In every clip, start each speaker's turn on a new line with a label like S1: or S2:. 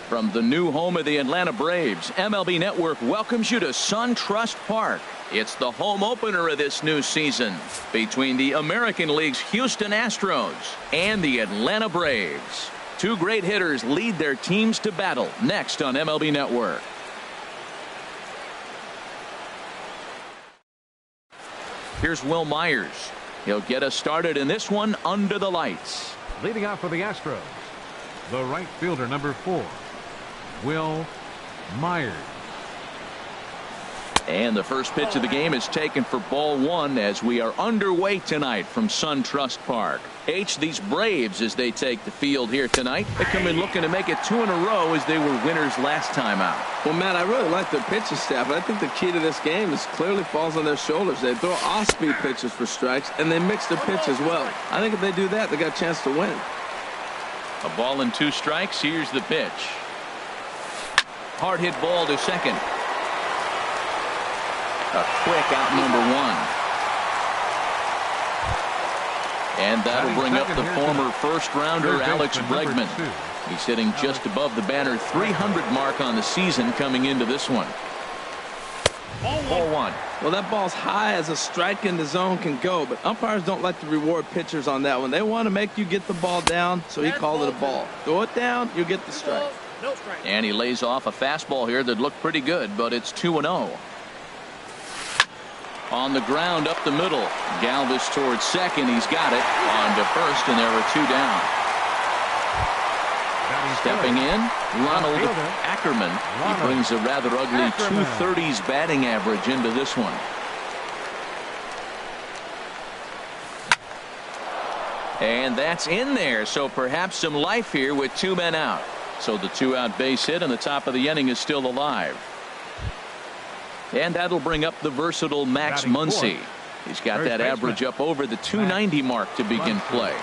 S1: From the new home of the Atlanta Braves, MLB Network welcomes you to SunTrust Park. It's the home opener of this new season between the American League's Houston Astros and the Atlanta Braves. Two great hitters lead their teams to battle next on MLB Network. Here's Will Myers. He'll get us started in this one under the lights.
S2: Leading out for the Astros, the right fielder, number 4, Will Myers.
S1: And the first pitch of the game is taken for ball 1 as we are underway tonight from SunTrust Park. These Braves, as they take the field here tonight, they come in looking to make it 2 in a row as they were winners last time out.
S3: Well, Matt, I really like their pitching staff, but I think the key to this game is clearly falls on their shoulders. They throw off-speed pitches for strikes, and they mix their pitch as well. I think if they do that, they got a chance to win.
S1: A ball and 2 strikes. Here's the pitch. Hard hit ball to second. A quick out number 1. And that'll bring up the former first-rounder Alex Bregman. He's hitting just above the banner 300 mark on the season coming into this one. Ball 1.
S3: Well, that ball's high as a strike in the zone can go, but umpires don't like to reward pitchers on that one. They want to make you get the ball down, so he called it a ball. Throw it down, you get the strike.
S1: And he lays off a fastball here that looked pretty good, but it's 2-0. On the ground up the middle. Galvis towards second. He's got it. On to first, and there were 2 down. Stepping in, Ronald Ackerman. He brings a rather ugly 230s batting average into this one. And that's in there, so perhaps some life here with 2 men out. So the 2-out base hit and the top of the inning is still alive. And that'll bring up the versatile Max Muncy. He's got that average up over the 290 mark to begin play.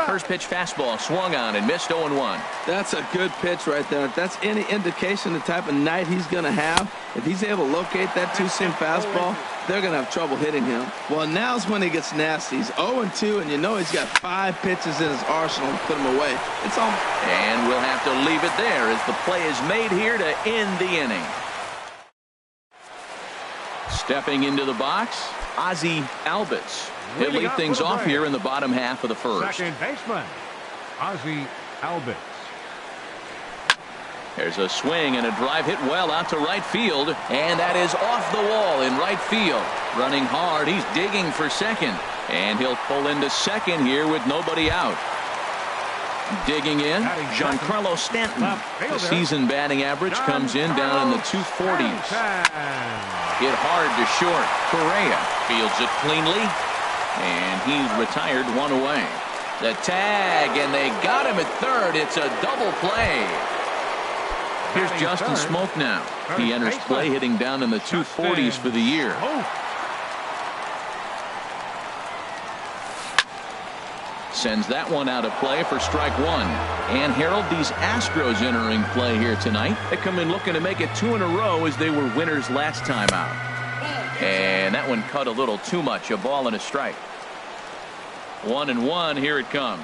S1: First pitch fastball swung on and missed 0-1.
S3: That's a good pitch right there. If that's any indication the type of night he's going to have, if he's able to locate that 2-seam fastball, they're going to have trouble hitting him. Well, now's when he gets nasty. He's 0-2, and you know he's got 5 pitches in his arsenal to put him away. It's all.
S1: And we'll have to leave it there as the play is made here to end the inning. Stepping into the box, Ozzie Albies. He'll lead things off here in the bottom half of the first.
S2: Second baseman, Ozzie Albies.
S1: There's a swing and a drive hit well out to right field, and that is off the wall in right field. Running hard, he's digging for second, and he'll pull into second here with nobody out. Digging in, Giancarlo Stanton. The season batting average comes in down in the 240s. Hit hard to short. Correa fields it cleanly, and he's retired 1 away. The tag, and they got him at third. It's a double play. Here's Justin Smoke now. He enters play hitting down in the 240s for the year. Sends that one out of play for strike 1. And Harold, these Astros entering play here tonight. They come in looking to make it 2 in a row as they were winners last time out. And that one cut a little too much. A ball and a strike. 1-1. Here it comes.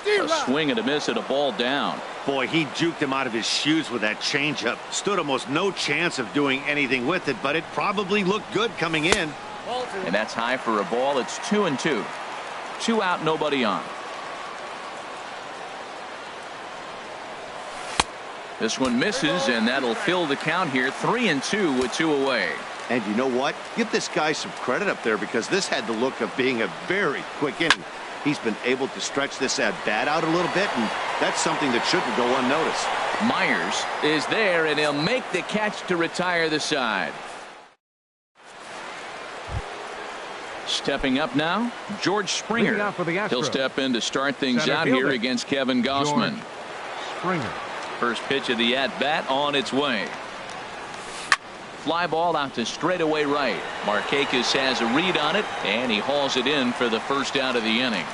S1: A swing and a miss and a ball down.
S4: Boy, he juked him out of his shoes with that changeup. Stood almost no chance of doing anything with it, but it probably looked good coming in.
S1: And that's high for a ball. It's 2-2. 2 out, nobody on. This one misses, and that'll fill the count here. 3-2 with 2 away.
S4: And you know what? Give this guy some credit up there because this had the look of being a very quick inning. He's been able to stretch this at-bat out a little bit, and that's something that shouldn't go unnoticed.
S1: Myers is there, and he'll make the catch to retire the side. Stepping up now, George Springer. He'll step in to start things out here against Kevin Gausman.
S2: Springer.
S1: First pitch of the at-bat on its way. Fly ball out to straightaway right. Markakis has a read on it, and he hauls it in for the first out of the inning.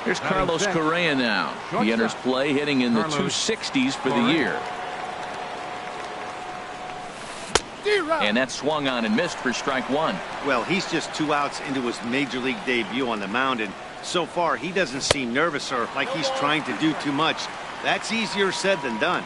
S1: Here's Carlos Correa now. He enters play hitting in the 260s for the year. And that swung on and missed for strike 1.
S4: Well, he's just 2 outs into his major league debut on the mound, and So far, he doesn't seem nervous or like he's trying to do too much. That's easier said than done.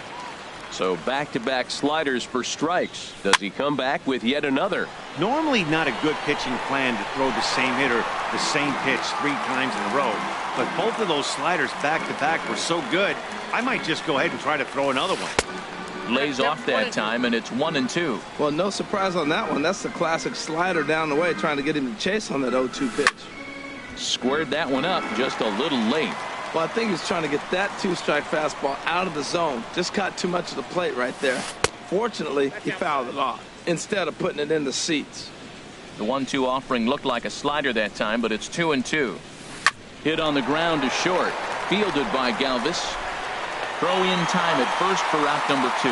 S5: So back-to-back sliders for strikes. Does he come back with yet another?
S4: Normally not a good pitching plan to throw the same hitter the same pitch 3 times in a row. But both of those sliders back-to-back were so good, I might just go ahead and try to throw another one.
S1: Lays off that time, and it's 1-2.
S3: Well, no surprise on that one. That's the classic slider down the way, trying to get him to chase on that 0-2 pitch.
S1: Squared that one up just a little late.
S3: Well, I think he's trying to get that 2-strike fastball out of the zone. Just caught too much of the plate right there. Fortunately, he fouled it off instead of putting it in the seats.
S1: The 1-2 offering looked like a slider that time, but it's 2-2. Hit on the ground to short. Fielded by Galvis. Throw in time at first for out number 2.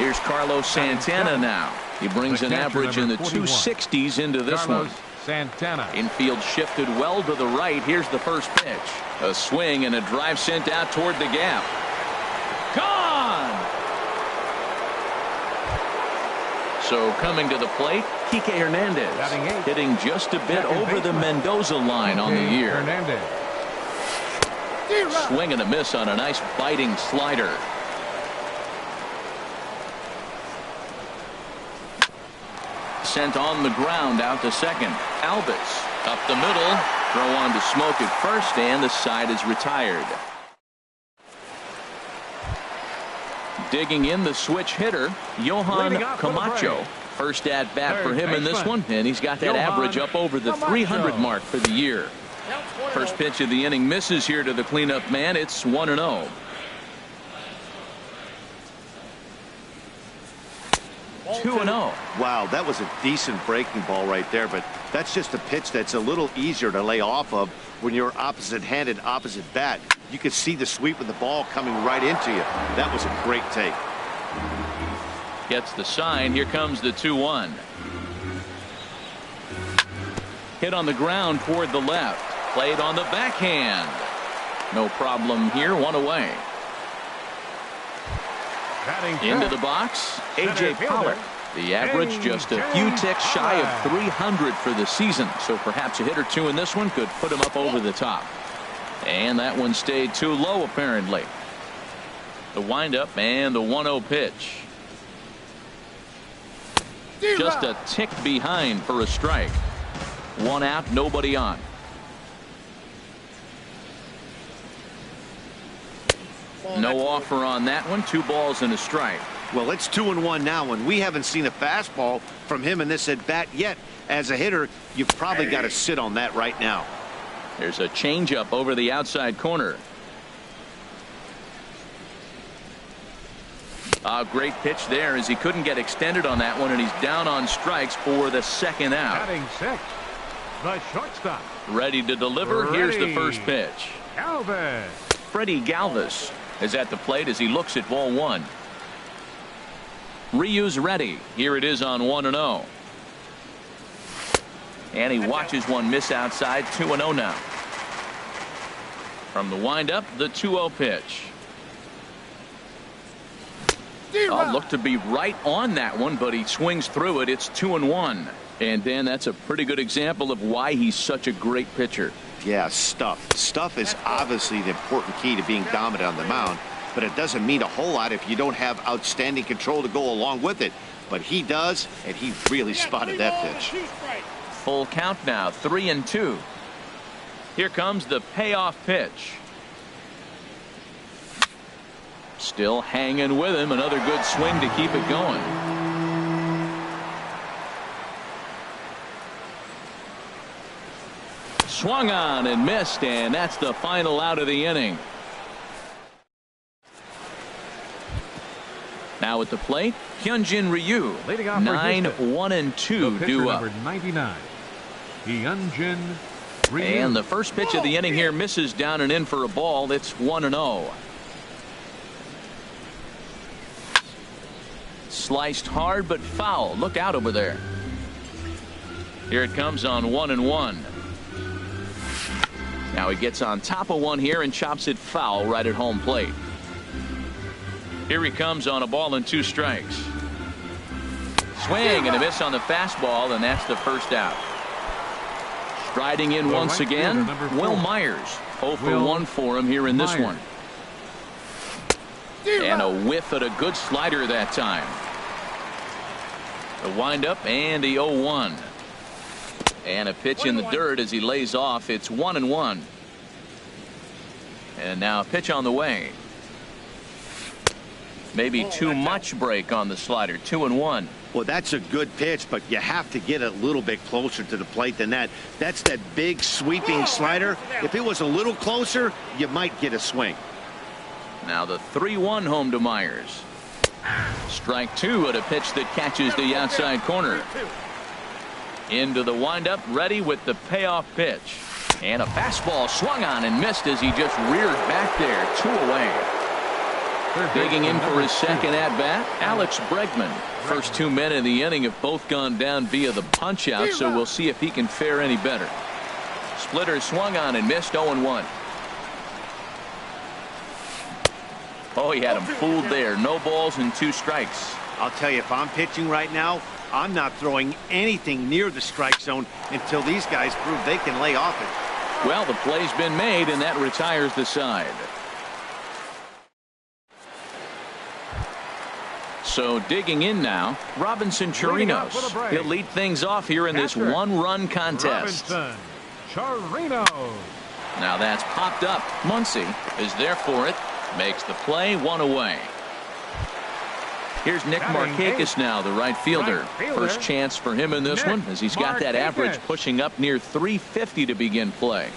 S1: Here's Carlos Santana now. He brings an average in the 260s into this one.
S2: Santana.
S1: Infield shifted well to the right. Here's the first pitch. A swing and a drive sent out toward the gap. Gone! So coming to the plate, Kike Hernandez. Hitting just a bit over the Mendoza line on the year.
S2: Hernandez.
S1: Swing and a miss on a nice biting slider. Sent on the ground out to second. Albus up the middle. Throw on to Smoke at first, and the side is retired. Digging in the switch hitter, Johan Camacho. First at bat for him in this one, and he's got that average up over the 300 mark for the year. First pitch of the inning misses here to the cleanup man. It's 1-0.
S4: Wow, that was a decent breaking ball right there, but that's just a pitch that's a little easier to lay off of when you're opposite-handed, opposite bat. You could see the sweep of the ball coming right into you. That was a great take.
S1: Gets the sign. Here comes the 2-1. Hit on the ground toward the left. Played on the backhand. No problem here. 1 away. Into the box, A.J. Pollard. The average just a few ticks shy of 300 for the season, so perhaps a hit or two in this one could put him up over the top. And that one stayed too low, apparently. The windup and the 1-0 pitch. Just a tick behind for a strike. 1 out, nobody on. No offer on that one. 2 balls and a strike.
S4: Well, it's 2-1 now, and we haven't seen a fastball from him in this at bat yet. As a hitter, you've probably got to sit on that right now.
S1: There's a changeup over the outside corner. A great pitch there as he couldn't get extended on that one, and he's down on strikes for the second out.
S2: Batting 6, the shortstop.
S1: Ready to deliver. Here's the first pitch.
S2: Galvis.
S1: Freddie Galvis is at the plate as he looks at ball 1. Ryu's ready. Here it is on 1-0. And he watches one miss outside. 2-0 now. From the windup, the 2-0 pitch. Looked to be right on that one, but he swings through it. It's 2-1. And Dan, that's a pretty good example of why he's such a great pitcher.
S4: Yeah, stuff. Stuff is obviously the important key to being dominant on the mound, but it doesn't mean a whole lot if you don't have outstanding control to go along with it. But he does, and he really spotted that pitch.
S1: Full count now, 3-2. Here comes the payoff pitch. Still hanging with him. Another good swing to keep it going. Swung on and missed, and that's the final out of the inning. Now at the plate, Hyunjin Ryu. 9-1-2 due up.
S2: Number 99, Hyunjin Ryu.
S1: And the first pitch of the inning here misses down and in for a ball. It's 1-0. Sliced hard but foul. Look out over there. Here it comes on 1-1. Now he gets on top of one here and chops it foul right at home plate. Here he comes on a ball and 2 strikes. Swing and a miss on the fastball, and that's the first out. Striding in once
S2: right
S1: again,
S2: fielder, number
S1: Will
S2: 4.
S1: Myers. 0 for
S2: Will
S1: 1 for him here in this
S2: Myers.
S1: one. And a whiff at a good slider that time. The windup and the 0-1. And a pitch in the dirt as he lays off. It's 1-1. And now a pitch on the way. Maybe too much break on the slider. 2-1.
S4: Well, that's a good pitch, but you have to get a little bit closer to the plate than that. That's that big sweeping slider. If it was a little closer, you might get a swing.
S1: Now the 3-1 home to Myers. Strike 2 at a pitch that catches the outside corner. Into the windup, ready with the payoff pitch. And a fastball swung on and missed as he just reared back there. 2 away. Digging in for his second at-bat, Alex Bregman. First 2 men in the inning have both gone down via the punch-out, so we'll see if he can fare any better. Splitter swung on and missed. 0-1. Oh, he had him fooled there. No balls and 2 strikes.
S4: I'll tell you, if I'm pitching right now, I'm not throwing anything near the strike zone until these guys prove they can lay off it.
S1: Well, the play's been made, and that retires the side. So digging in now, Robinson Chirinos. He'll lead things off here in this one-run contest.
S2: Robinson Chirinos.
S1: Now that's popped up. Muncy is there for it. Makes the play. 1 away. Here's Nick Markakis now, the right fielder. First chance for him in this one, as he's got that average pushing up near 350 to begin play.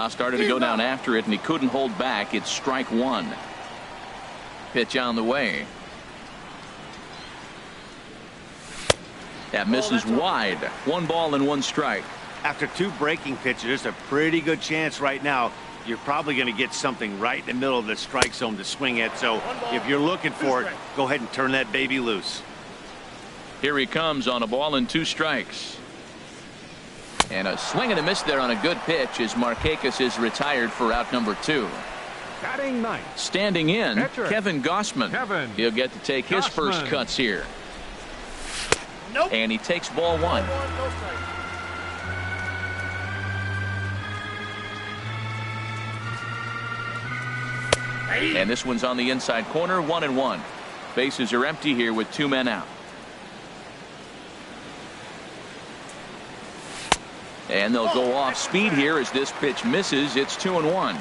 S1: Started to go down after it, and he couldn't hold back. It's strike 1. Pitch on the way. That misses wide. 1 ball and 1 strike.
S4: After 2 breaking pitches, there's a pretty good chance right now you're probably going to get something right in the middle of the strike zone to swing at. So if you're looking for it, go ahead and turn that baby loose.
S1: Here he comes on a ball and 2 strikes. And a swing and a miss there on a good pitch as Markakis is retired for out number 2.
S2: Batting ninth.
S1: Standing in,
S2: Catcher.
S1: Kevin Gossman. He'll get to take his first
S2: Gossman.
S1: cuts here. And he takes ball 1. And this one's on the inside corner. 1-1. Bases are empty here with 2 men out. And they'll go off speed here as this pitch misses. It's 2-1.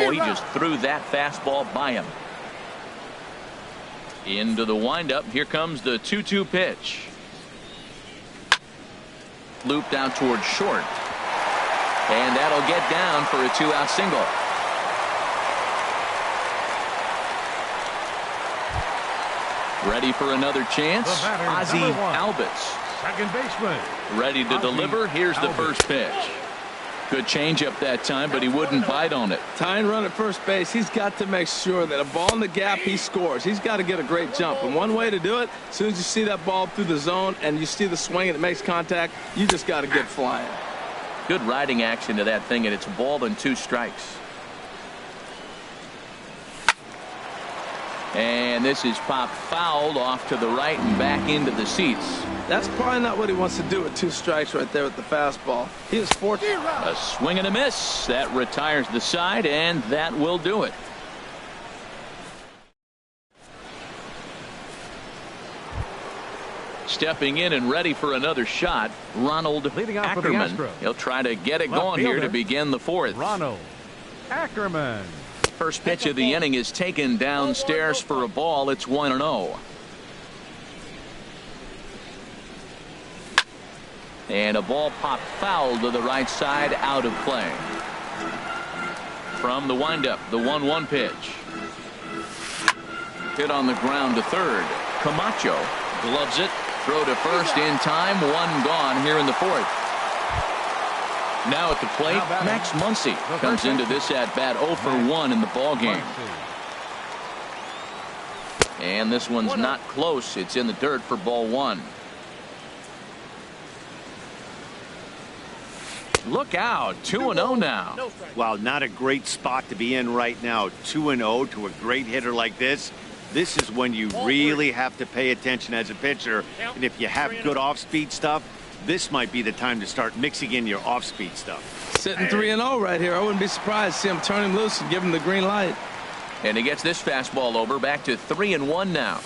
S1: Oh, he just threw that fastball by him. Into the windup. Here comes the 2-2 pitch. Looped out towards short. And that'll get down for a 2-out single. Ready for another chance. Ozzie Albies.
S2: Second baseman.
S1: Ready to deliver. Here's the first pitch. Good changeup that time, but he wouldn't bite on it.
S3: Tying run at first base, he's got to make sure that a ball in the gap, he scores. He's got to get a great jump. And one way to do it, as soon as you see that ball through the zone and you see the swing and it makes contact, you just got to get flying.
S1: Good riding action to that thing, and it's a ball and 2 strikes. And this is popped fouled off to the right and back into the seats.
S3: That's probably not what he wants to do with 2 strikes right there with the fastball. He is fortunate.
S1: A swing and a miss. That retires the side, and that will do it. Stepping in and ready for another shot, Ronald
S2: Leading off for the
S1: Ackerman.
S2: Astros.
S1: He'll try to get it
S2: Left
S1: going here to
S2: fielder,
S1: begin the 4th.
S2: Ronald Ackerman.
S1: First pitch of the inning is taken downstairs for a ball. It's 1-0. And a ball popped foul to the right side, out of play. From the windup, the 1-1 pitch. Hit on the ground to third. Camacho gloves it. Throw to first in time. 1 gone here in the 4th. Now at the plate, Max Muncy comes into this at-bat 0 for 1 in the ball game. And this one's not close. It's in the dirt for ball 1. Look out, 2-0 now.
S4: Well, not a great spot to be in right now. 2-0 to a great hitter like this. This is when you really have to pay attention as a pitcher. And if you have good off-speed stuff, this might be the time to start mixing in your off-speed stuff.
S3: Sitting 3-0 right here. I wouldn't be surprised to see him turn him loose and give him the green light.
S1: And he gets this fastball over, back to 3-1 now.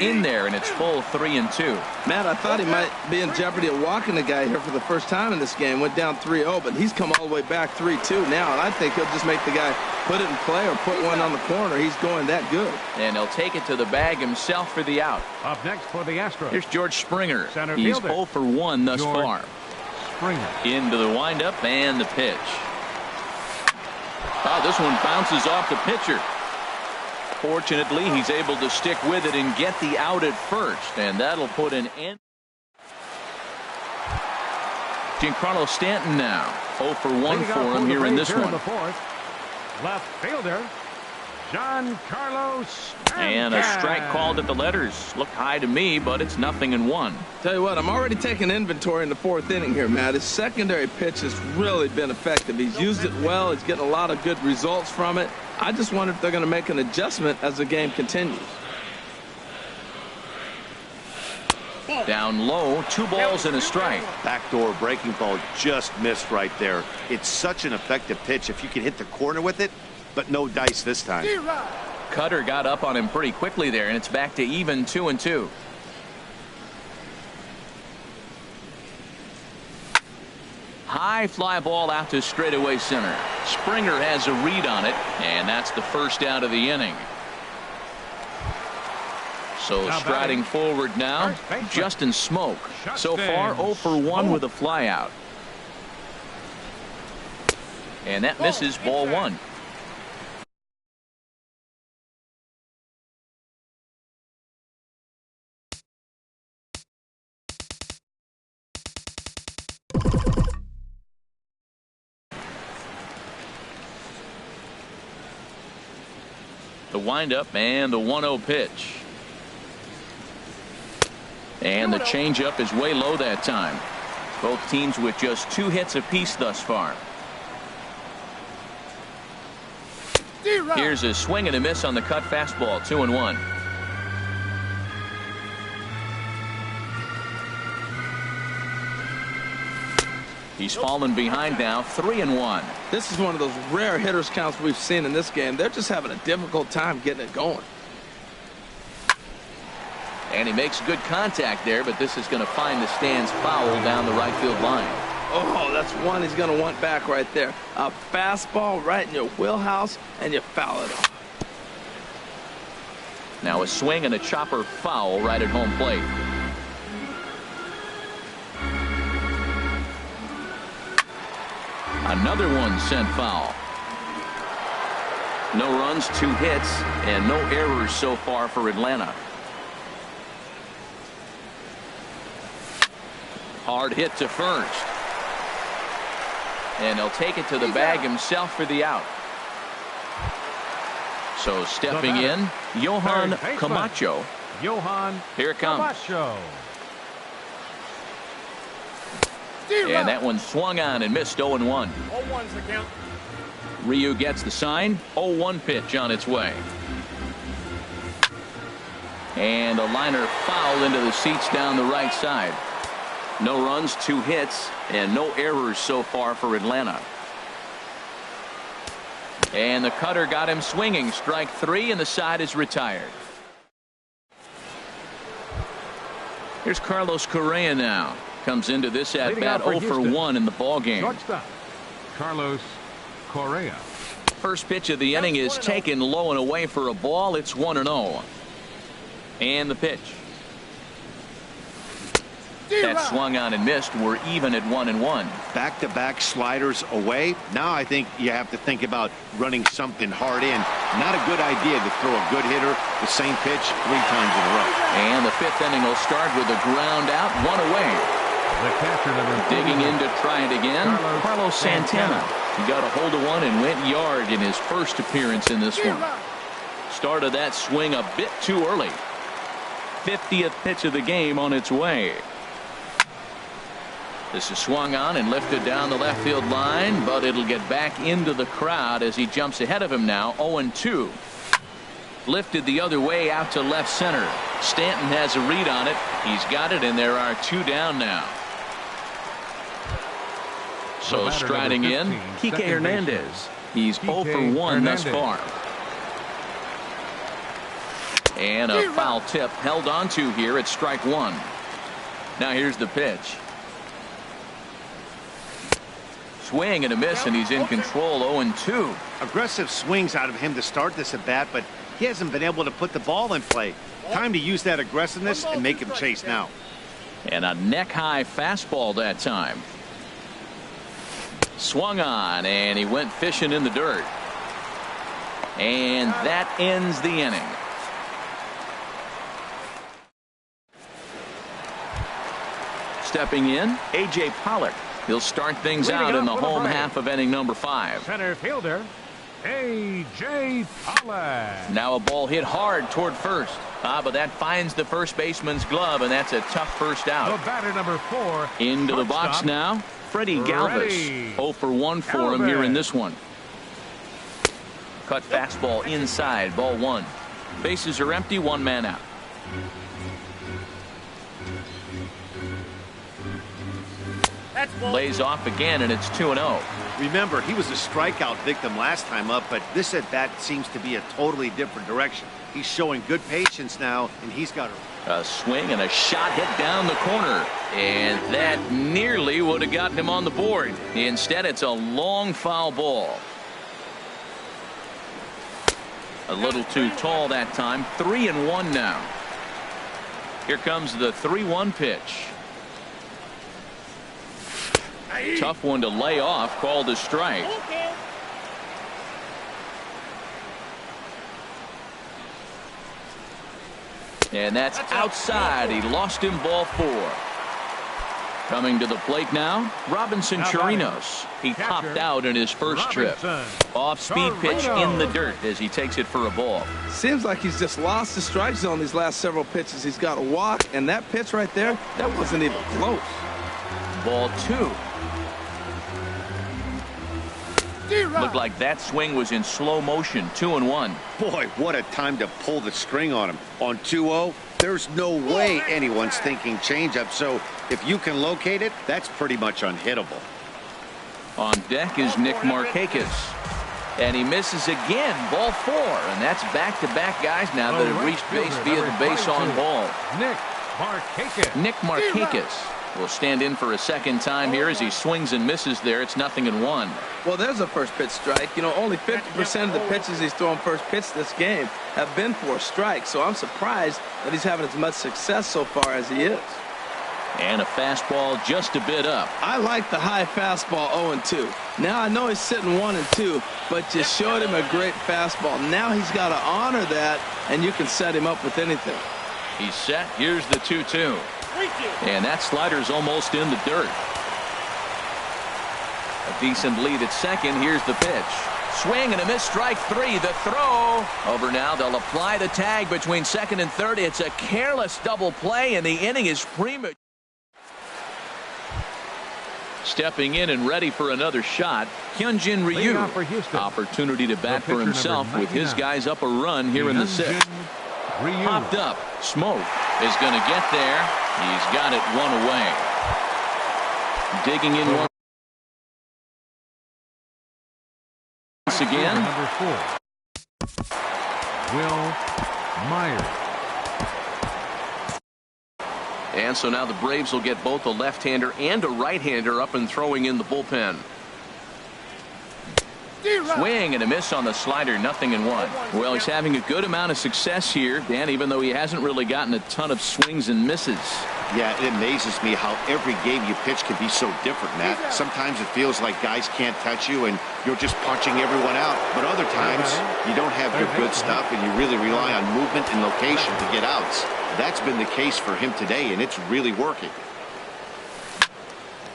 S1: In there, and it's full 3-2.
S3: Matt, I thought he might be in jeopardy of walking the guy here for the first time in this game. Went down 3-0, but he's come all the way back 3-2 now, and I think he'll just make the guy put it in play or put one on the corner. He's going that good.
S1: And he'll take it to the bag himself for the out.
S2: Up next for the Astros.
S1: Here's George Springer.
S2: Center
S1: He's
S2: fielder.
S1: 0 for 1 thus
S2: George
S1: far.
S2: Springer.
S1: Into the windup and the pitch. Oh, this one bounces off the pitcher. Fortunately, he's able to stick with it and get the out at first, and that'll put an end. Giancarlo Stanton now 0 for 1 for him here in this one.
S2: The fourth, left fielder Giancarlo Stanton.
S1: And a strike called at the letters. Looked high to me, but it's 0-1.
S3: Tell you what, I'm already taking inventory in the fourth inning here, Matt. His secondary pitch has really been effective. He's used it well. He's getting a lot of good results from it. I just wonder if they're going to make an adjustment as the game continues.
S1: Down low, 2 balls and a strike.
S4: Backdoor breaking ball just missed right there. It's such an effective pitch if you can hit the corner with it, but no dice this time.
S1: Cutter got up on him pretty quickly there, and it's back to even 2-2. High fly ball out to straightaway center. Springer has a read on it, and that's the first out of the inning. So
S2: Now
S1: striding forward now, Justin Smoke. So far 0 for 1 with a fly out. And that misses, ball 1. The windup and the 1-0 pitch. And the changeup is way low that time. Both teams with just 2 hits apiece thus far. Here's a swing and a miss on the cut fastball, 2-1. He's fallen behind now, 3-1.
S3: This is one of those rare hitters counts we've seen in this game. They're just having a difficult time getting it going.
S1: And he makes good contact there, but this is going to find the stands foul down the right field line.
S3: Oh, that's one he's going to want back right there. A fastball right in your wheelhouse, and you foul it off.
S1: Now a swing and a chopper foul right at home plate. Another one sent foul. No runs, 2 hits, and no errors so far for Atlanta. Hard hit to first. And he'll take it to the bag himself for the out. So stepping in, Johan Camacho.
S2: Johan
S1: Here it comes.
S2: Camacho.
S1: And that one swung on and missed, 0-1.
S6: 0-1's the count.
S1: Ryu gets the sign. 0-1 pitch on its way. And a liner foul into the seats down the right side. No runs, 2 hits, and no errors so far for Atlanta. And the cutter got him swinging. Strike 3, and the side is retired. Here's Carlos Correa now. Comes into this at bat 0 for 1 in the ball game.
S2: Shortstop Carlos Correa.
S1: First pitch of the inning is taken low and away for a ball. It's 1-0. And the pitch. That swung on and missed. We're even at 1-1.
S4: Back-to-back sliders away. Now I think you have to think about running something hard in. Not a good idea to throw a good hitter the same pitch 3 times in a row.
S1: And the 5th inning will start with a ground out, 1 away.
S2: The catcher number
S1: Digging in to try it again, Carlos Santana. He got a hold of one and went yard in his first appearance in this one. Started that swing a bit too early. 50th pitch of the game on its way. This is swung on and lifted down the left field line, but it'll get back into the crowd as he jumps ahead of him now, 0-2. Lifted the other way out to left center. Stanton has a read on it. He's got it, and there are 2 down now. So striding in, Kike Hernandez. He's 0 for 1 thus far. And a foul tip held onto here at strike 1. Now here's the pitch. Swing and a miss, and he's in control. 0-2.
S4: Aggressive swings out of him to start this at bat, but he hasn't been able to put the ball in play. Time to use that aggressiveness and make him chase now.
S1: And a neck-high fastball that time. Swung on, and he went fishing in the dirt. And that ends the inning. Stepping in, A.J. Pollock. He'll start things out in the home half of inning number 5.
S2: Center fielder, A.J. Pollock.
S1: Now a ball hit hard toward first. But that finds the first baseman's glove, and that's a tough first out.
S2: The batter number 4.
S1: Into the box now, Freddie Galvis. 0 for 1 for him here in this one. Cut fastball inside, ball 1. Bases are empty, 1 man out. Lays off again, and it's 2-0.
S4: Remember, he was a strikeout victim last time up, but this at bat seems to be a totally different direction. He's showing good patience now, and he's got
S1: a swing and a shot hit down the corner, and that nearly would have gotten him on the board. Instead, it's a long foul ball. A little too tall that time. 3-1 now. Here comes the 3-1 pitch. Tough one to lay off, called a strike. And that's outside. He lost him, ball 4. Coming to the plate now, Robinson Chirinos. He popped out in his first trip. Off-speed pitch in the dirt as he takes it for a ball.
S3: Seems like he's just lost the strike zone these last several pitches. He's got a walk, and that pitch right there, that wasn't even close.
S1: Ball 2. Looked like that swing was in slow motion. 2-1.
S4: Boy, what a time to pull the string on him. On 2-0, there's no way anyone's thinking changeup. So if you can locate it, that's pretty much unhittable.
S1: On deck is Nick Markakis. And he misses again. Ball 4. And that's back-to-back guys now that have reached base via the base on ball. Nick Markakis will stand in for a second time here as he swings and misses there. It's 0-1.
S3: Well, there's a first pitch strike. You know, only 50% of the pitches he's throwing first pitch this game have been for strikes. So I'm surprised that he's having as much success so far as he is.
S1: And a fastball just a bit up.
S3: I like the high fastball 0-2. Now I know he's sitting 1-2, but you showed him a great fastball. Now he's got to honor that, and you can set him up with anything.
S1: He's set. Here's the 2-2. And that slider's almost in the dirt. A decent lead at second. Here's the pitch. Swing and a miss. Strike 3. The throw. Over now. They'll apply the tag between second and third. It's a careless double play, and the inning is premature. Stepping in and ready for another shot, Hyunjin Ryu. Opportunity to bat for himself with his guys up a run here in the 6th. Popped up. Smoke is going to get there. He's got it 1 away. Digging in once again.
S2: Number 4. Will Myers.
S5: And so now the Braves will get both a left-hander and a right-hander up and throwing in the bullpen.
S1: Swing and a miss on the slider. 0-1. Well, he's having a good amount of success here, Dan, even though he hasn't really gotten a ton of swings and misses.
S4: Yeah, it amazes me how every game you pitch can be so different, Matt. Sometimes it feels like guys can't touch you and you're just punching everyone out. But other times you don't have your good stuff and you really rely on movement and location to get outs. That's been the case for him today, and it's really working.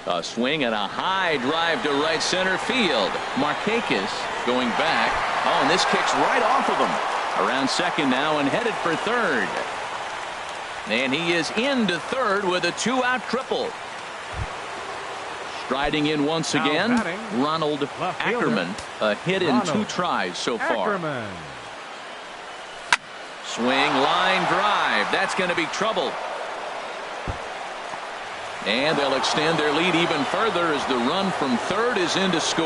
S1: A swing and a high drive to right center field. Markakis going back. Oh, and this kicks right off of him. Around second now and headed for third. And he is into third with a 2-out triple. Striding in once again, Ronald Ackerman. A hit in 2 tries so far. Swing, line drive. That's going to be trouble. And they'll extend their lead even further as the run from third is in to score.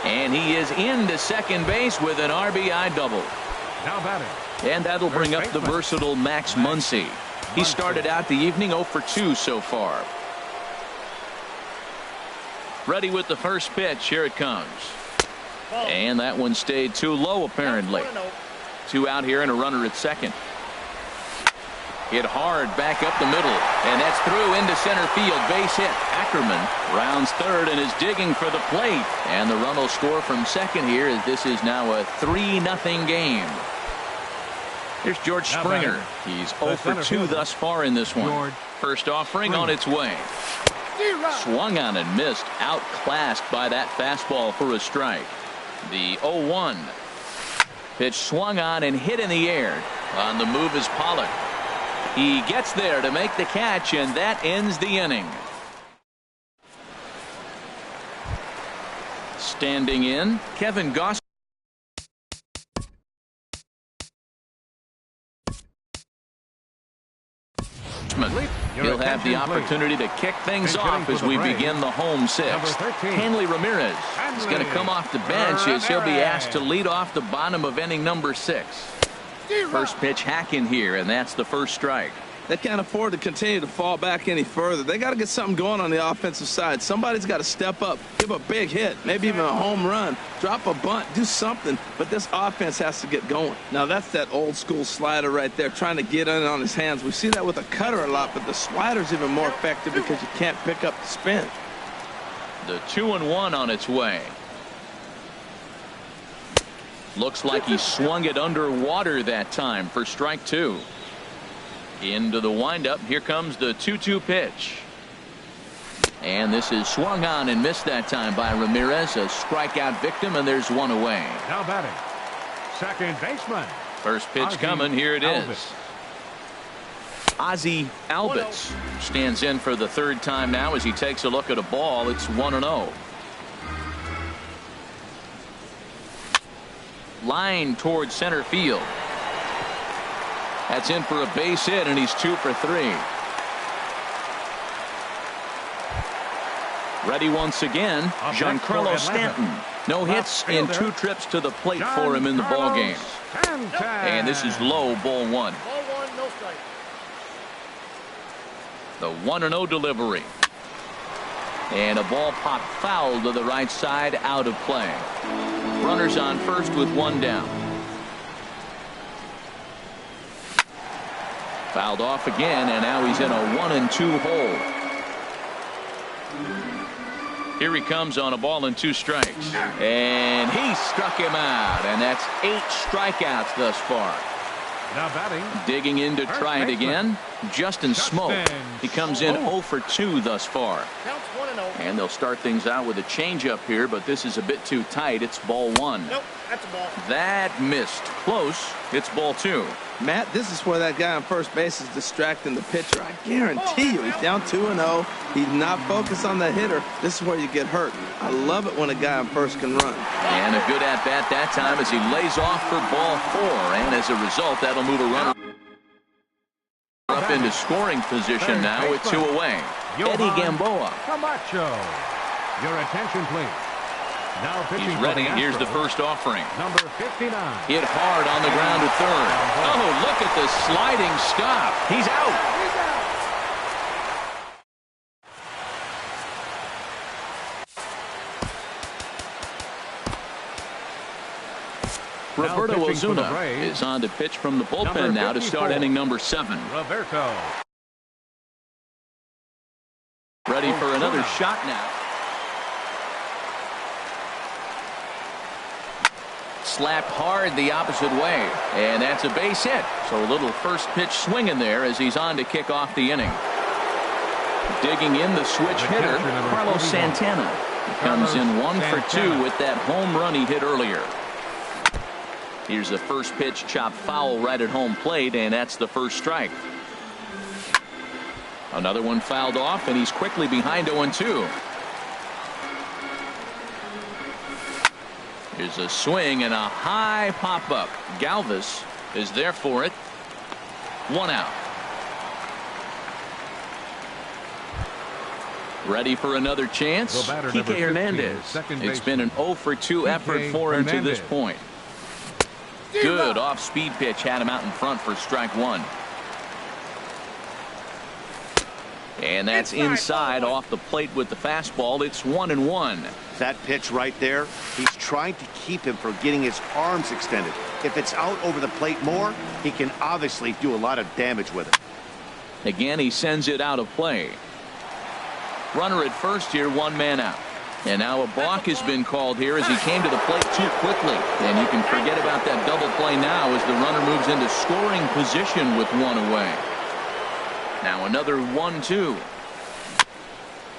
S1: And he is into second base with an RBI double.
S2: Now batting.
S1: And that'll bring up the versatile Max Muncy. He started out the evening 0 for 2 so far. Ready with the first pitch. Here it comes. And that one stayed too low apparently. 2 out here and a runner at second. Hit hard back up the middle, and that's through into center field. Base hit. Ackerman rounds third and is digging for the plate, and the run will score from second here as this is now a 3-0 game. Here's George Springer. He's 0 for 2 thus far in this one. First offering on its way. Swung on and missed. Outclassed by that fastball for a strike. The 0-1 pitch swung on and hit in the air. On the move is Pollock. He gets there to make the catch, and that ends the inning. Standing in, Kevin Goss. He'll have the opportunity to kick things off as we begin the home sixth. Hanley Ramirez is going to come off the bench as he'll be asked to lead off the bottom of inning number 6. First pitch hack in here, and that's the first strike.
S3: They can't afford to continue to fall back any further. They got to get something going on the offensive side. Somebody's got to step up, give a big hit, maybe even a home run, drop a bunt, do something. But this offense has to get going. Now, that's that old school slider right there, trying to get in on his hands. We see that with a cutter a lot, but the slider's even more effective because you can't pick up the spin.
S1: The 2-1 on its way. Looks like he swung it underwater that time for strike 2. Into the windup. Here comes the 2-2 pitch. And this is swung on and missed that time by Ramirez. A strikeout victim, and there's one away.
S2: Now batting, second baseman.
S1: First pitch coming. Here it is. Ozzie Albies stands in for the third time now as he takes a look at a ball. It's 1-0. Line towards center field. That's in for a base hit, and he's 2 for 3. Ready once again, Giancarlo Stanton. No hits in 2 trips to the plate for him in the ball game. And this is low, ball 1.
S6: Ball 1, no strike.
S1: The 1-0 delivery. And a ball popped foul to the right side, out of play. Runners on first with 1 down. Fouled off again, and now he's in a 1-2 hole. Here he comes on a ball and 2 strikes. And he struck him out, and that's 8 strikeouts thus far.
S2: Now batting.
S1: Digging in to try it again. Justin Smoke. He comes in 0 for 2 thus far.
S6: Counts 1-0.
S1: And they'll start things out with a changeup here, but this is a bit too tight. It's ball 1.
S6: Nope, that's a ball.
S1: That missed. Close. It's ball 2.
S3: Matt, this is where that guy on first base is distracting the pitcher. I guarantee you, he's down 2-0. He's not focused on the hitter. This is where you get hurt. I love it when a guy on first can run.
S1: And a good at-bat that time as he lays off for ball 4. And as a result, that'll move a runner up into scoring position now with 2 away. Eddie Gamboa.
S2: Camacho. Your attention, please. Now pitching.
S1: He's ready. Here's the first offering.
S2: Number 59.
S1: Hit hard on the ground to third. Oh, look at the sliding stop. He's out. Roberto Ozuna is on to pitch from the bullpen now to start inning number 7.
S2: Roberto.
S1: Ready for another shot now. Slapped hard the opposite way, and that's a base hit. So a little first pitch swing in there as he's on to kick off the inning. Digging in the switch hitter, Carlos Santana. He comes in 1 for 2 with that home run he hit earlier. Here's the first pitch chopped foul right at home plate, and that's the first strike. Another one fouled off, and he's quickly behind 0-2. Here's a swing and a high pop-up. Galvis is there for it. 1 out. Ready for another chance. Kike Hernandez. It's been an 0 for 2 effort for him to this point. Good off-speed pitch had him out in front for strike 1. And that's inside off the plate with the fastball. It's 1-1.
S4: That pitch right there, he's trying to keep him from getting his arms extended. If it's out over the plate more, he can obviously do a lot of damage with it.
S1: Again, he sends it out of play. Runner at first here, 1 man out. And now a balk has been called here as he came to the plate too quickly. And you can forget about that double play now as the runner moves into scoring position with 1 away. Now another 1-2.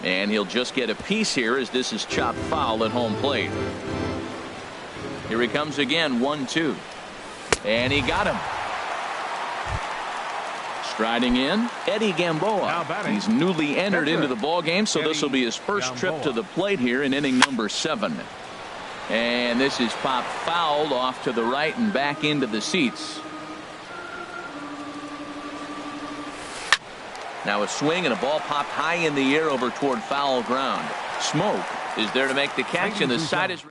S1: And he'll just get a piece here as this is chopped foul at home plate. Here he comes again, 1-2. And he got him. Striding in, Eddie Gamboa. He's newly entered into the ballgame, so this will be his first trip to the plate here in inning number 7. And this is popped fouled off to the right and back into the seats. Now a swing and a ball popped high in the air over toward foul ground. Smoke is there to make the catch, and the side is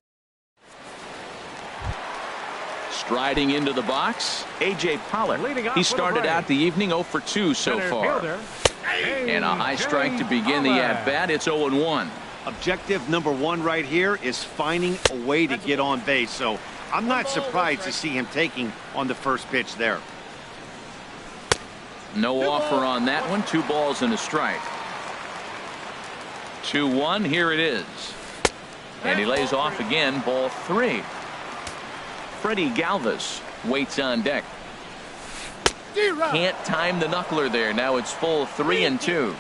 S1: striding into the box. A.J. Pollock. He started out the evening 0 for 2 so far. And a high strike to begin the at-bat. It's 0-1.
S4: Objective number 1 right here is finding a way to get on base. So I'm not surprised to see him taking on the first pitch there.
S1: No offer on that one. 2 balls and a strike. 2-1. Here it is. And he lays off again. Ball 3. Freddie Galvis waits on deck. Can't time the knuckler there. Now it's full 3-2.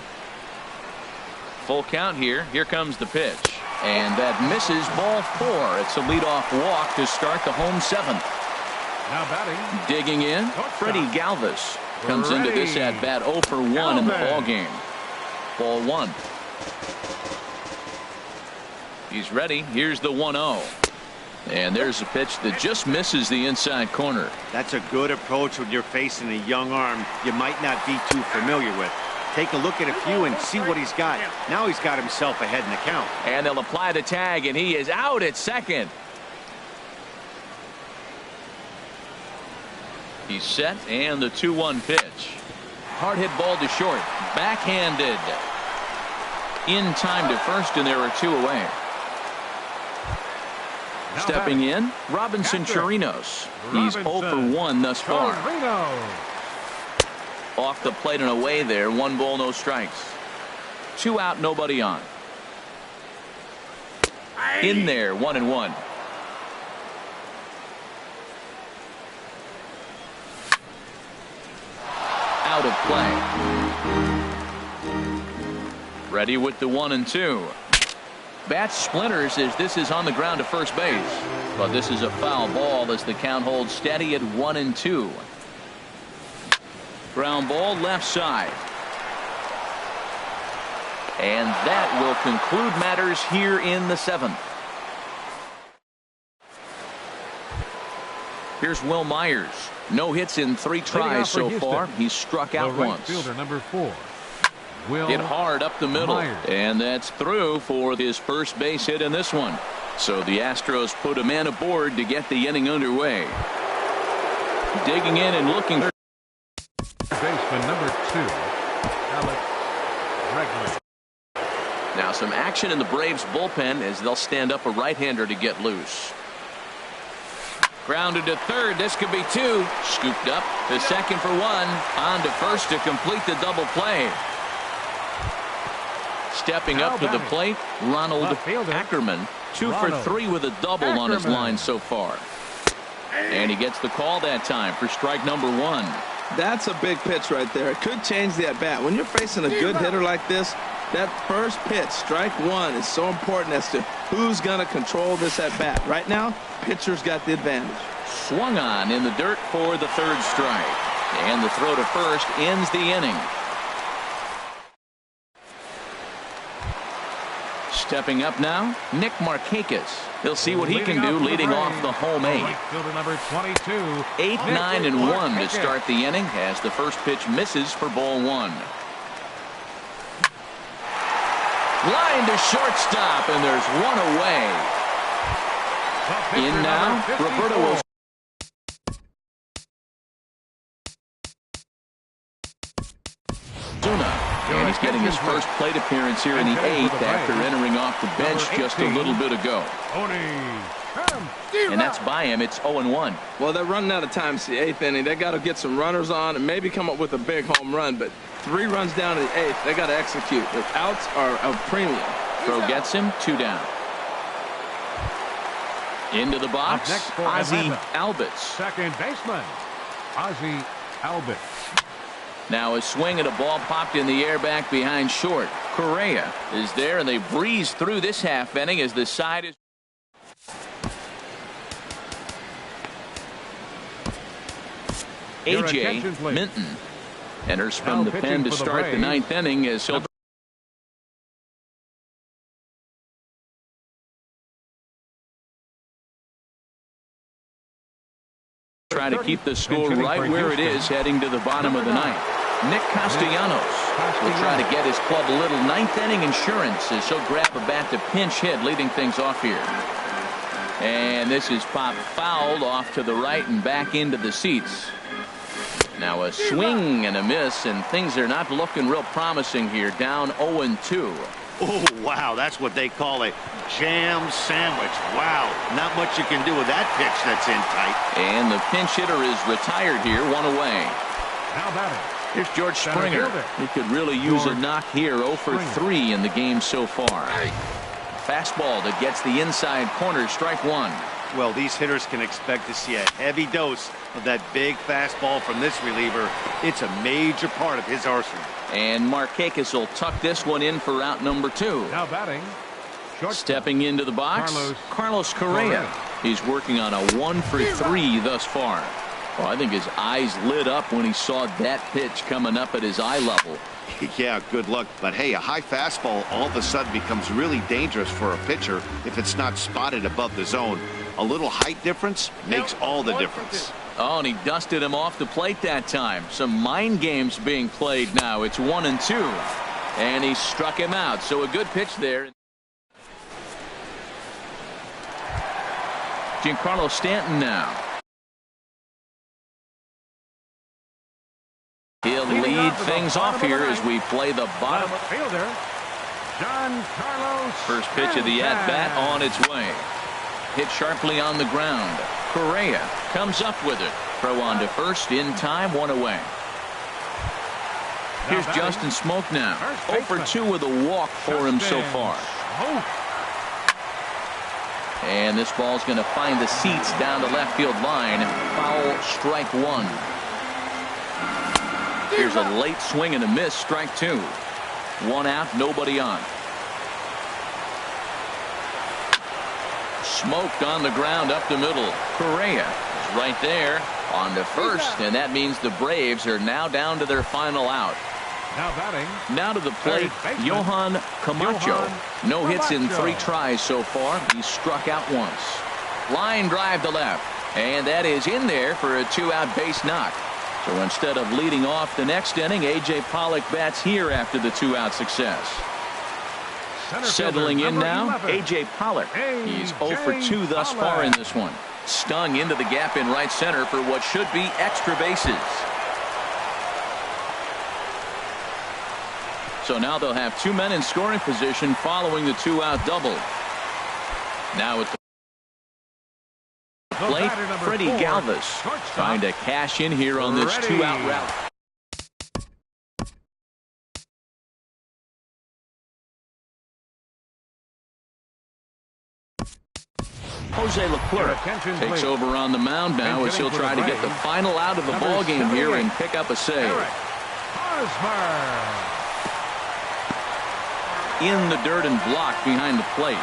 S1: Full count here. Here comes the pitch. And that misses, ball 4. It's a leadoff walk to start the home 7th.
S2: Now batting.
S1: Digging in, Freddie Galvis comes into this at bat 0 for 1 in the ball game. Ball 1. He's ready. Here's the 1-0. And there's a pitch that just misses the inside corner.
S4: That's a good approach when you're facing a young arm you might not be too familiar with. Take a look at a few and see what he's got. Now he's got himself ahead in the count.
S1: And they'll apply the tag, and he is out at second. He's set, and the 2-1 pitch. Hard hit ball to short. Backhanded. In time to first, and there are 2 away. Stepping in, Robinson Chirinos. He's 0 for 1 thus far. Off the plate and away there. 1 ball, no strikes. 2 out, nobody on. In there, 1-1. Out of play. Ready with the 1-2. Bat splinters as this is on the ground to first base. But this is a foul ball as the count holds steady at 1-2. Ground ball left side. And that will conclude matters here in the 7th. Here's Will Myers. No hits in 3 tries so far. He's struck out once.
S2: Fielder number 4. Will
S1: Hit hard up the middle.
S2: Myers.
S1: And that's through for his first base hit in this one. So the Astros put a man aboard to get the inning underway. Digging in and looking.
S2: Baseman number 2, Alex Bregman.
S5: Now some action in the Braves bullpen as they'll stand up a right-hander to get loose.
S1: Grounded to third. This could be 2. Scooped up to second for 1. On to first to complete the double play. Stepping up to the plate, Ronald Ackerman. 2 for 3 with a double on his line so far. And he gets the call that time for strike number 1.
S3: That's a big pitch right there. It could change the at-bat. When you're facing a good hitter like this, that first pitch, strike 1, is so important as to who's going to control this at-bat. Right now, pitcher's got the advantage.
S1: Swung on in the dirt for the 3rd strike. And the throw to first ends the inning. Stepping up now, Nick Markakis. He'll see what he can do leading off the home 8.
S2: Right fielder number 22.
S1: 8, 9, and 1 to start the inning as the first pitch misses for ball 1. Line to shortstop, and there's one away. In now, Roberto will. And he's getting his first plate appearance here in the 8th after entering off the bench just a little bit ago. And that's by him. It's 0-1.
S3: Well, they're running out of time. It's the 8th inning. They got to get some runners on and maybe come up with a big home run. But 3 runs down to the 8th. They got to execute. The outs are a premium.
S1: Throw gets him, 2 down. Into the box, Ozzie Albies.
S2: Second baseman, Ozzie Albies.
S1: Now a swing and a ball popped in the air back behind short. Correa is there, and they breeze through this half inning as the side is. A.J. Minton enters from the pen to start the 9th inning as he'll try to keep the score right where it is heading to the bottom of the 9th. Nick Castellanos will try to get his club a little 9th inning insurance as he'll grab a bat to pinch hit, leading things off here. And this is popped fouled off to the right and back into the seats. Now a swing and a miss, and things are not looking real promising here. Down 0-2.
S4: Oh, wow, that's what they call a jam sandwich. Wow, not much you can do with that pitch that's in tight.
S1: And the pinch hitter is retired here, 1 away.
S2: Now batting.
S1: Here's George Springer. He could really use a knock here. 0 for 3 in the game so far. Fastball that gets the inside corner, strike 1.
S4: Well, these hitters can expect to see a heavy dose of that big fastball from this reliever. It's a major part of his arsenal.
S1: And Markakis will tuck this one in for out number 2.
S2: Now batting.
S1: Stepping into the box, Carlos Correa. He's working on a 1 for 3 thus far. Well, I think his eyes lit up when he saw that pitch coming up at his eye level.
S4: Yeah, good luck. But hey, a high fastball all of a sudden becomes really dangerous for a pitcher if it's not spotted above the zone. A little height difference makes all the difference.
S1: Oh, and he dusted him off the plate that time. Some mind games being played now. It's 1-2. And he struck him out. So a good pitch there. Giancarlo Stanton now. He'll lead things off here as we play the bottom.
S2: Fielder, Giancarlo.
S1: First pitch of the at-bat on its way. Hit sharply on the ground. Correa comes up with it. Throw on to first in time, 1 away. Here's Justin Smoke now. 0 for 2 with a walk for him so far. And this ball's going to find the seats down the left field line. Foul, strike 1. Here's a late swing and a miss, strike 2. 1 out, nobody on. Smoked on the ground up the middle. Correa is right there on to first, and that means the Braves are now down to their final out.
S2: Now batting.
S1: Now to the plate, Johan Camacho. No hits in 3 tries so far. He struck out once. Line drive to left, and that is in there for a 2-out base knock. So instead of leading off the next inning, A.J. Pollock bats here after the 2-out success. Settling in now, A.J. Pollock. He's 0 for 2 thus far in this one. Stung into the gap in right center for what should be extra bases. So now they'll have 2 men in scoring position following the 2-out double. Now with the plate, Freddie Galvis trying to cash in here on this 2-out route. Jose Leclerc takes over on the mound now as he'll try to get the final out of the ball game here and pick up a save. In the dirt and blocked behind the plate.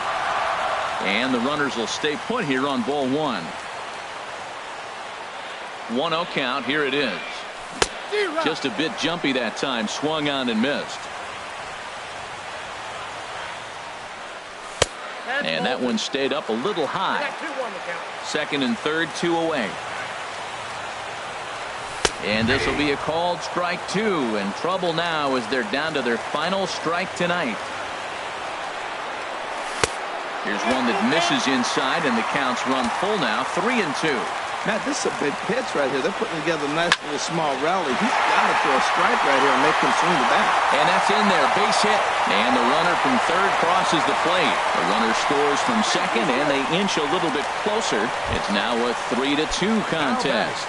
S1: And the runners will stay put here on ball 1. 1-0 count. Here it is. Just a bit jumpy that time. Swung on and missed. And that one stayed up a little high. 2nd and 3rd, 2 away. And this will be a called strike 2. And trouble now as they're down to their final strike tonight. Here's one that misses inside, and the count's run full now, 3 and 2.
S3: Matt, this is a big pitch right here. They're putting together a nice little small rally. He's got to throw a strike right here and make him swing the bat.
S1: And that's in there, base hit. And the runner from 3rd crosses the plate. The runner scores from 2nd, and they inch a little bit closer. It's now a 3-2 contest.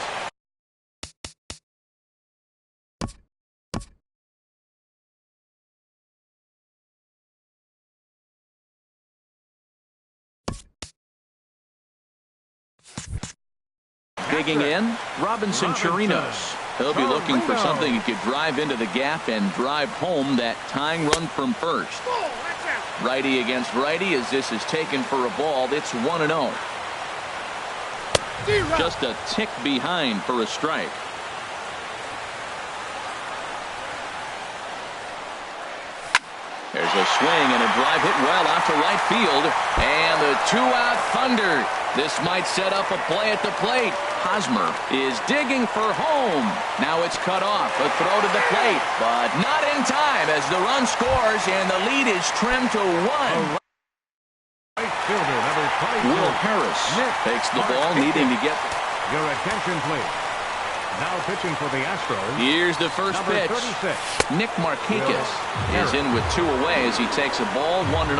S1: Digging in, Robinson Chirinos. He'll be looking for something he could drive into the gap and drive home that tying run from 1st. Righty against righty as this is taken for a ball. It's 1-0. Just a tick behind for a strike. There's a swing and a drive hit well out to right field. And the 2-out thunder. This might set up a play at the plate. Hosmer is digging for home. Now it's cut off. A throw to the plate, but not in time as the run scores and the lead is trimmed to 1.
S2: Right fielder, number 22.
S1: Will Harris takes the ball, needing to get.
S2: Your attention, please. Now pitching for the Astros.
S1: Here's the first
S2: number
S1: pitch.
S2: 36.
S1: Nick Markakis is in with 2 away as he takes a ball, 1-0.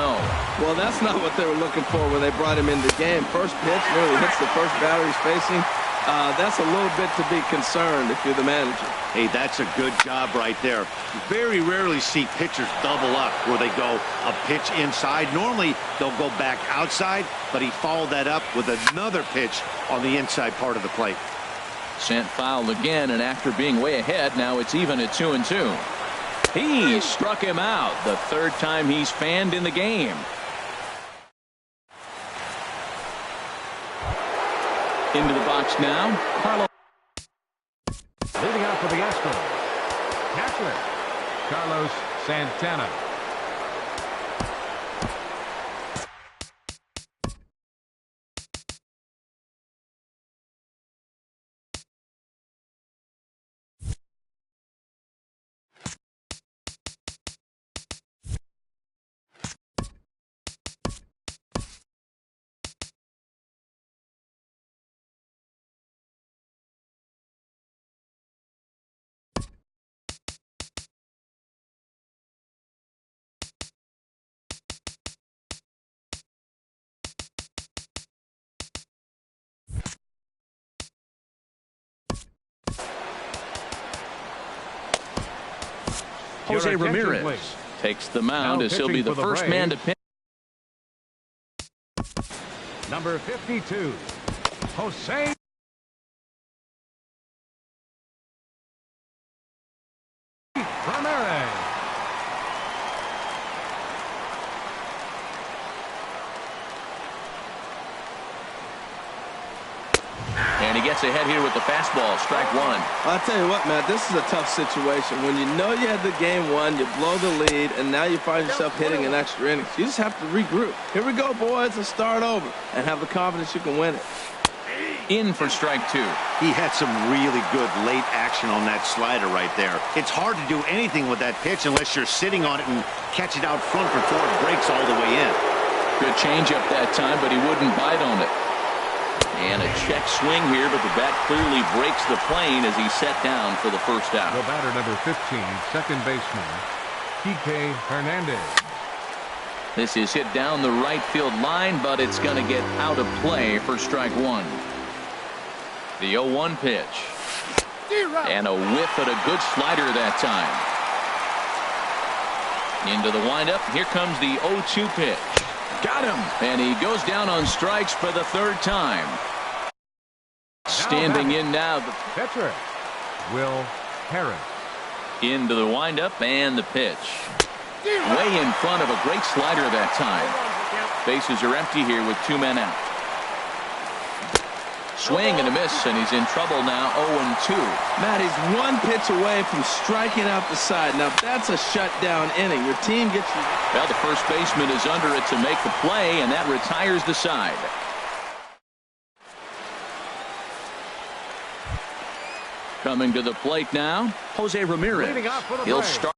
S3: Well, that's not what they were looking for when they brought him in the game. First pitch nearly hits the first batter he's facing. That's a little bit to be concerned if you're the manager.
S4: Hey, that's a good job right there. You very rarely see pitchers double up where they go a pitch inside. Normally, they'll go back outside, but he followed that up with another pitch on the inside part of the plate.
S1: Sent foul again, and after being way ahead, now it's even at 2-2. He struck him out the 3rd time he's fanned in the game. Into the box now, Carlos.
S2: Leading out for the Astros. Catcher, Carlos Santana.
S1: Jose Ramirez takes the mound as he'll be the first man to pitch.
S2: Number 52, Jose Ramirez.
S1: And he gets ahead here with the fastball, strike 1.
S3: I'll tell you what, Matt, this is a tough situation. When you know you had the game won, you blow the lead, and now you find yourself hitting an extra innings. You just have to regroup. Here we go, boys, and start over, and have the confidence you can win it.
S1: In for strike 2.
S4: He had some really good late action on that slider right there. It's hard to do anything with that pitch unless you're sitting on it and catch it out front before it breaks all the way in.
S1: Good changeup that time, but he wouldn't bite on it. And a check swing here, but the bat clearly breaks the plane as he's set down for the first out.
S2: The batter, number 15, second baseman, Kike Hernandez.
S1: This is hit down the right field line, but it's going to get out of play for strike 1. The 0-1 pitch. And a whiff at a good slider that time. Into the windup. Here comes the 0-2 pitch. Got him. And he goes down on strikes for the 3rd time. Standing in now. The
S2: pitcher, Will Harris.
S1: Into the windup and the pitch. Way in front of a great slider that time. Bases are empty here with 2 men out. Swing and a miss, and he's in trouble now, 0-2.
S3: Matt, he's one pitch away from striking out the side. Now, that's a shutdown inning. Your team gets you.
S1: Well, the first baseman is under it to make the play, and that retires the side. Coming to the plate now, Jose Ramirez. He'll start.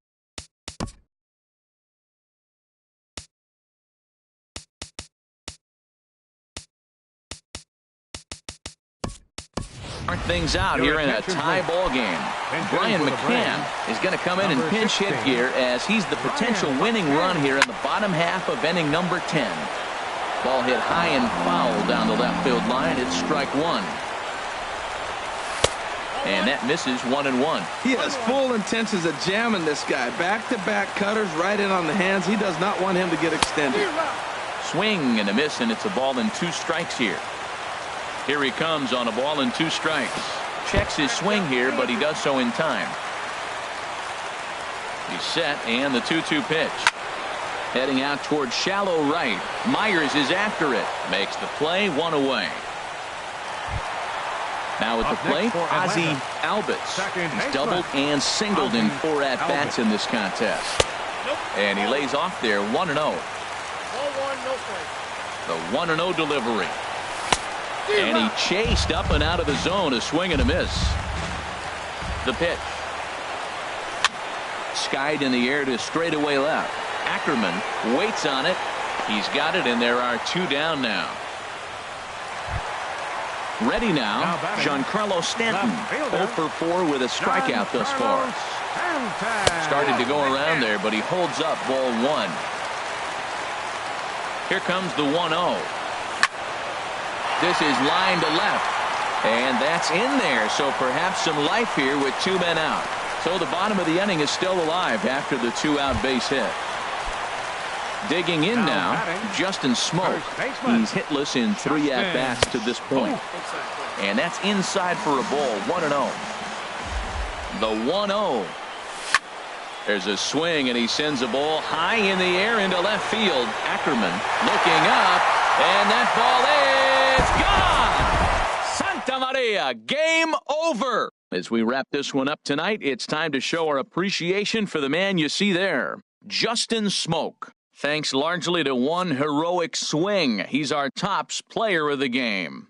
S1: Things out here in a tie ball game. Brian McCann is going to come in and pinch hit here as he's the potential winning run here in the bottom half of inning number 10. Ball hit high and foul down the left field line. It's strike one. And that misses 1-1.
S3: He has full intentions of jamming this guy. Back-to-back cutters right in on the hands. He does not want him to get extended.
S1: Swing and a miss, and it's a ball and 2 strikes here. Here he comes on a ball and 2 strikes. Checks his swing here, but he does so in time. He's set, and the 2-2 pitch. Heading out towards shallow right. Myers is after it. Makes the play, 1 away. Now at the plate, Ozzie Albies. He's doubled and singled in 4 at-bats in this contest. And he lays off there, 1-0.
S6: Ball 1, no strike.
S1: The 1-0 delivery. And he chased up and out of the zone, a swing and a miss. The pitch. Skied in the air to straightaway left. Ackerman waits on it. He's got it, and there are 2 down now. Ready now, Giancarlo Stanton. 0 for 4 with a strikeout thus far. Started to go around there, but he holds up ball 1. Here comes the 1-0. This is line to left, and that's in there, so perhaps some life here with 2 men out. So the bottom of the inning is still alive after the 2-out base hit. Digging in now, Justin Smoke. He's hitless in 3 at-bats to this point. And that's inside for a ball, 1-0. The 1-0. There's a swing, and he sends a ball high in the air into left field. Ackerman looking up, and that ball is gone. Santa Maria, game over. As we wrap this one up tonight, it's time to show our appreciation for the man you see there, Justin Smoke. Thanks largely to one heroic swing. He's our tops player of the game.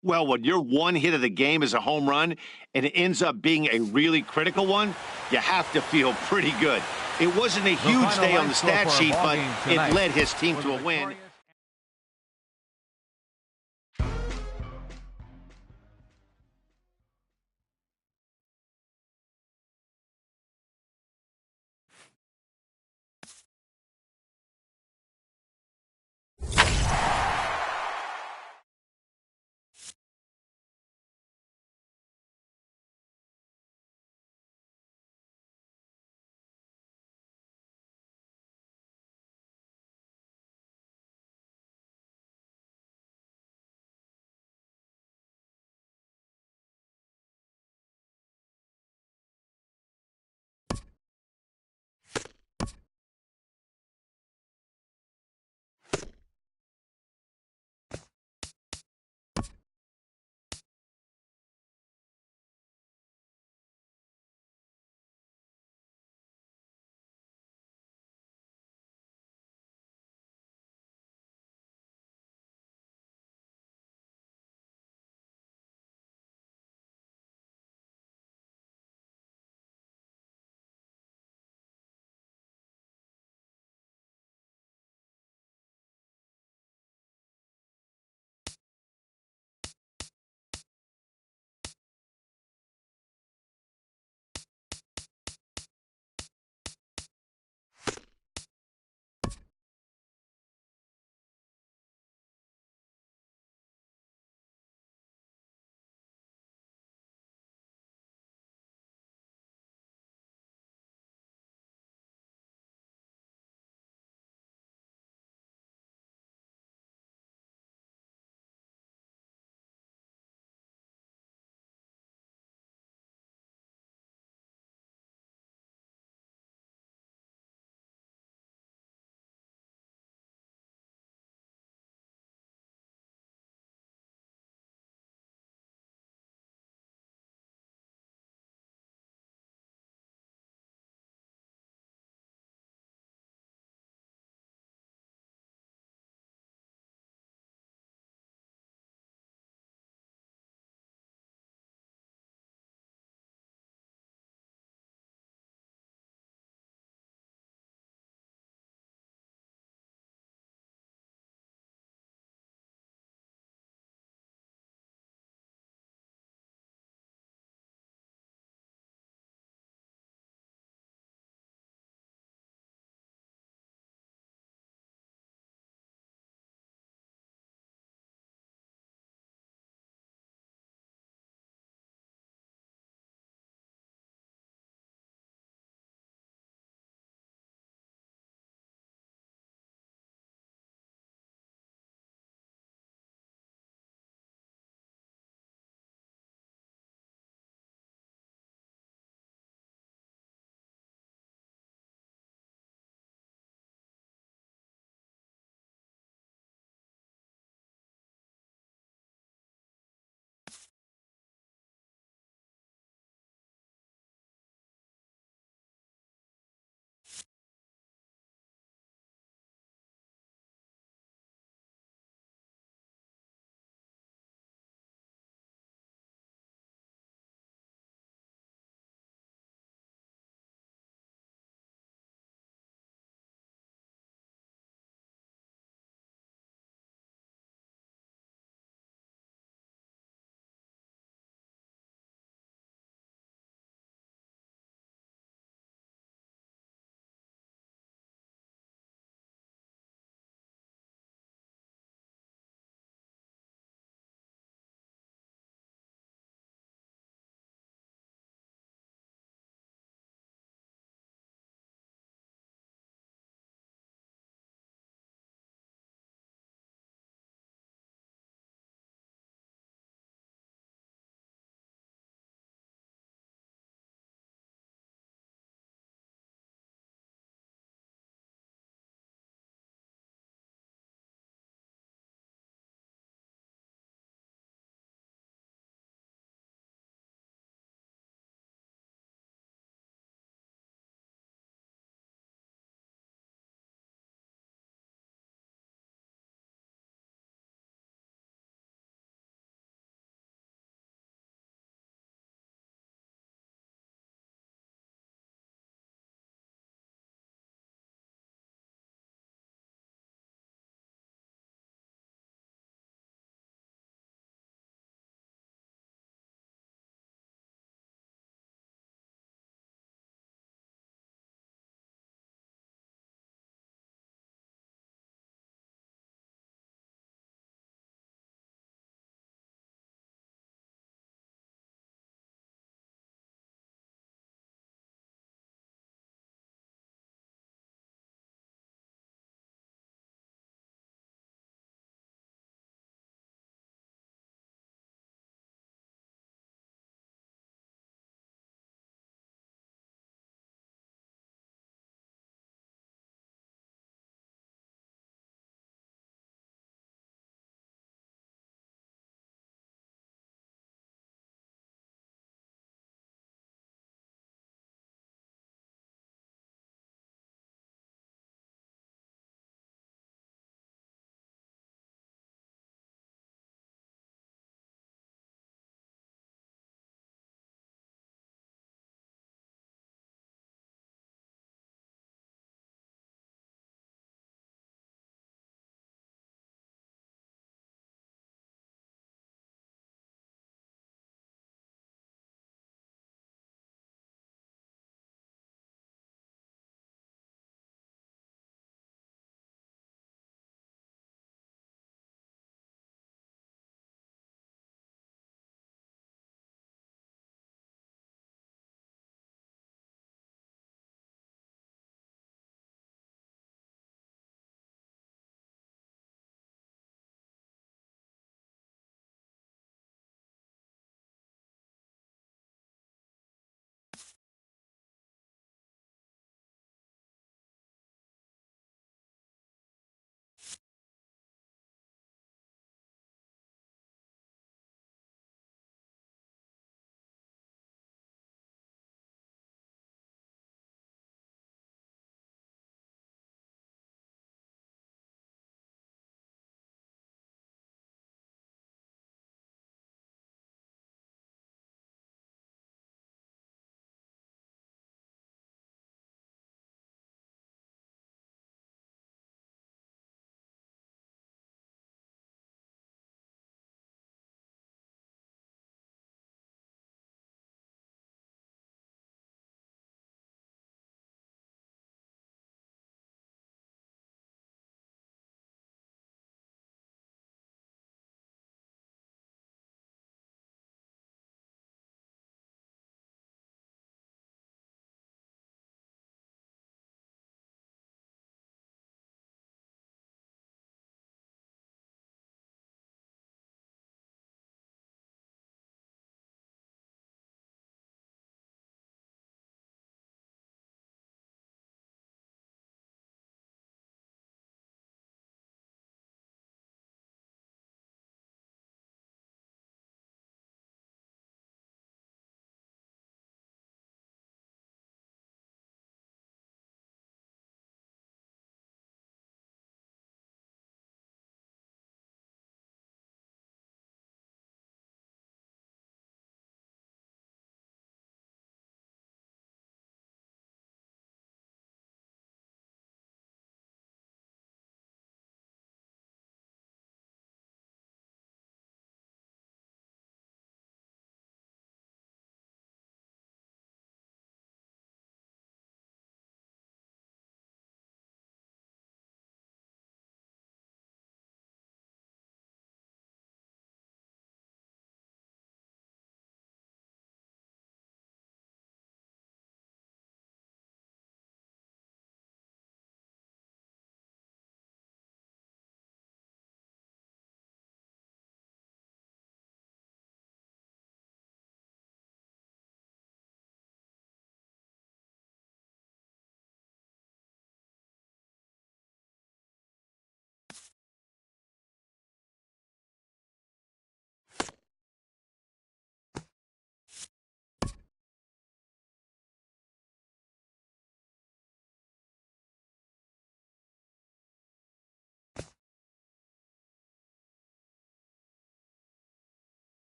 S4: Well, when your one hit of the game is a home run and it ends up being a really critical one, you have to feel pretty good. It wasn't a huge day on the stat sheet, but it led his team to a win.